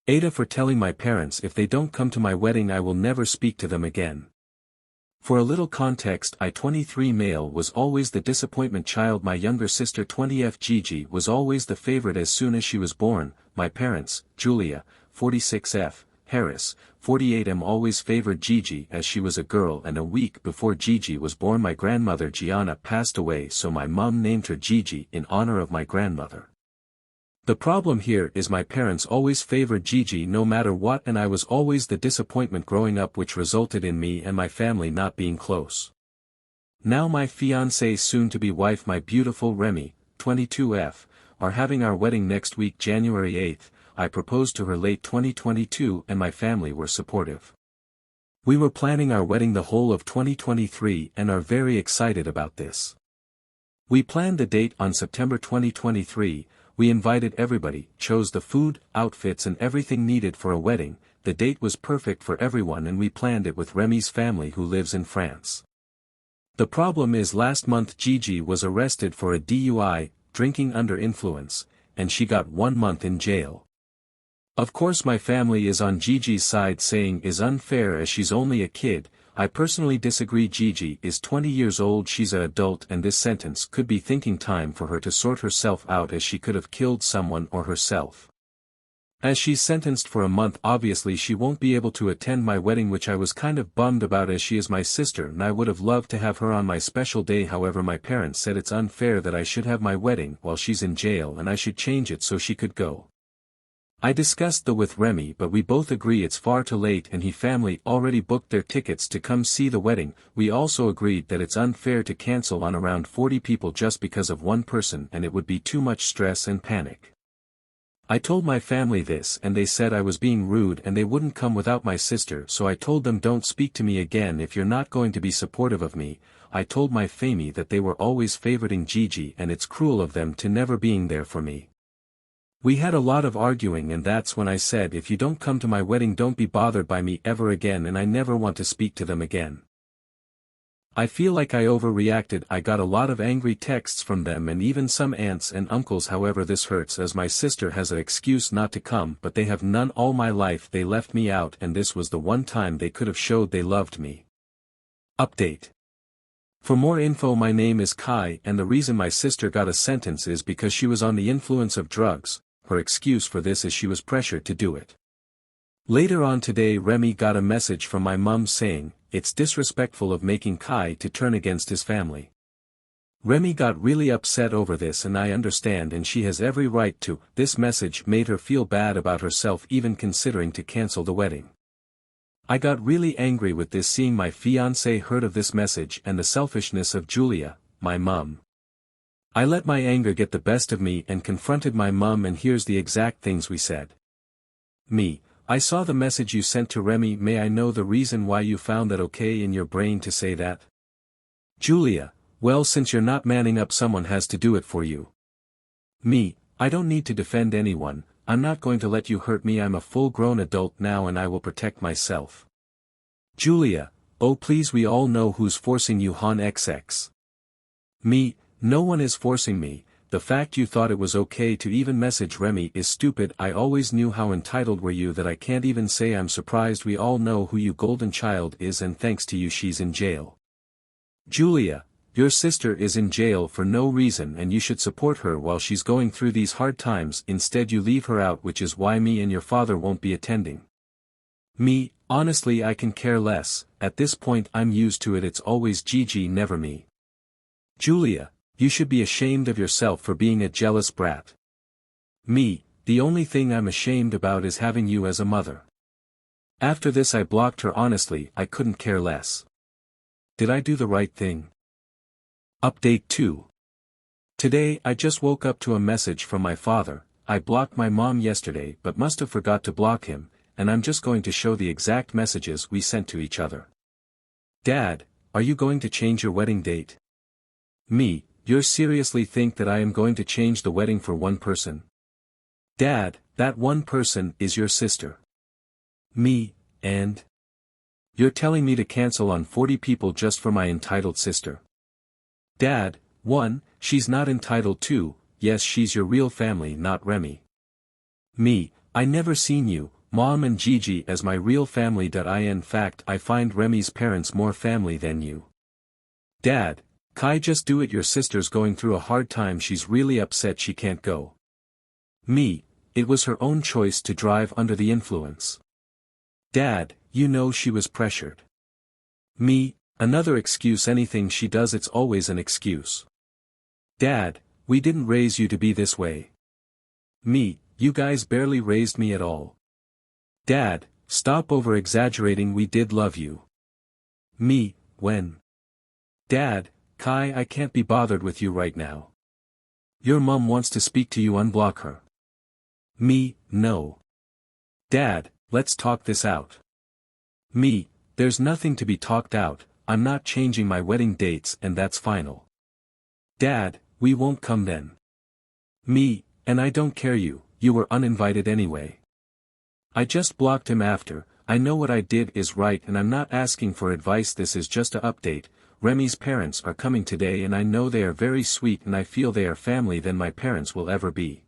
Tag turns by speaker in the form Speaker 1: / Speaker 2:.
Speaker 1: AITA for telling my parents if they don't come to my wedding I will never speak to them again. For a little context, I 23 male was always the disappointment child. My younger sister 20F Gigi was always the favorite as soon as she was born. My parents, Julia, 46F, Harris, 48M always favored Gigi as she was a girl, and a week before Gigi was born my grandmother Gianna passed away, so my mom named her Gigi in honor of my grandmother. The problem here is my parents always favored Gigi no matter what, and I was always the disappointment growing up, which resulted in me and my family not being close. Now my fiancée soon-to-be wife, my beautiful Remy, 22F, are having our wedding next week, January 8th. I proposed to her late 2022 and my family were supportive. We were planning our wedding the whole of 2023 and are very excited about this. We planned the date on September 2023, we invited everybody, chose the food, outfits and everything needed for a wedding. The date was perfect for everyone and we planned it with Remy's family who lives in France. The problem is last month Gigi was arrested for a DUI, drinking under influence, and she got 1 month in jail. Of course my family is on Gigi's side, saying is unfair as she's only a kid. I personally disagree. Gigi is 20 years old, she's an adult, and this sentence could be thinking time for her to sort herself out, as she could have killed someone or herself. As she's sentenced for a month, obviously she won't be able to attend my wedding, which I was kind of bummed about as she is my sister and I would have loved to have her on my special day. However, my parents said it's unfair that I should have my wedding while she's in jail and I should change it so she could go. I discussed with Remy, but we both agree it's far too late and he family already booked their tickets to come see the wedding. We also agreed that it's unfair to cancel on around 40 people just because of one person, and it would be too much stress and panic. I told my family this and they said I was being rude and they wouldn't come without my sister, so I told them don't speak to me again if you're not going to be supportive of me. I told my family that they were always favoriting Gigi and it's cruel of them to never being there for me. We had a lot of arguing and that's when I said if you don't come to my wedding don't be bothered by me ever again, and I never want to speak to them again. I feel like I overreacted. I got a lot of angry texts from them and even some aunts and uncles. However, this hurts as my sister has an excuse not to come, but they have none. All my life they left me out and this was the one time they could have showed they loved me. Update. For more info, my name is Kai and the reason my sister got a sentence is because she was on the influence of drugs. Her excuse for this is she was pressured to do it. Later on today Remy got a message from my mum saying, it's disrespectful of making Kai to turn against his family. Remy got really upset over this and I understand, and she has every right to. This message made her feel bad about herself, even considering to cancel the wedding. I got really angry with this, seeing my fiancé heard of this message and the selfishness of Julia, my mum. I let my anger get the best of me and confronted my mum, and here's the exact things we said. Me: I saw the message you sent to Remy. May I know the reason why you found that okay in your brain to say that? Julia: well, since you're not manning up, someone has to do it for you. Me: I don't need to defend anyone, I'm not going to let you hurt me. I'm a full-grown adult now and I will protect myself. Julia: oh please, we all know who's forcing you, Han XX. Me: no one is forcing me. The fact you thought it was okay to even message Remy is stupid. I always knew. How entitled were you that I can't even say I'm surprised. We all know who you golden child is and thanks to you she's in jail. Julia: your sister is in jail for no reason and you should support her while she's going through these hard times. Instead you leave her out, which is why me and your father won't be attending. Me: honestly I can care less, at this point I'm used to it. It's always Gigi, never me. Julia: you should be ashamed of yourself for being a jealous brat. Me: the only thing I'm ashamed about is having you as a mother. After this I blocked her. Honestly, I couldn't care less. Did I do the right thing? Update 2. Today I just woke up to a message from my father. I blocked my mom yesterday but must have forgot to block him, and I'm just going to show the exact messages we sent to each other. Dad: are you going to change your wedding date? Me: you seriously think that I am going to change the wedding for one person? Dad: that one person is your sister. Me: and? You're telling me to cancel on 40 people just for my entitled sister? Dad: 1, she's not entitled. 2, yes she's your real family, not Remy. Me: I never seen you, Mom and Gigi as my real family. In fact I find Remy's parents more family than you. Dad, Kai, just do it. Your sister's going through a hard time. She's really upset she can't go. Me, it was her own choice to drive under the influence. Dad, you know she was pressured. Me, another excuse. Anything she does it's always an excuse. Dad, we didn't raise you to be this way. Me, you guys barely raised me at all. Dad, stop over-exaggerating. We did love you. Me, when? Dad, Kai, I can't be bothered with you right now. Your mom wants to speak to you. Unblock her. Me, no. Dad, let's talk this out. Me, there's nothing to be talked out. I'm not changing my wedding dates and that's final. Dad, we won't come then. Me, and I don't care. You were uninvited anyway. I just blocked him after. I know what I did is right and I'm not asking for advice. This is just an update. Remy's parents are coming today and I know they are very sweet and I feel they are family than my parents will ever be.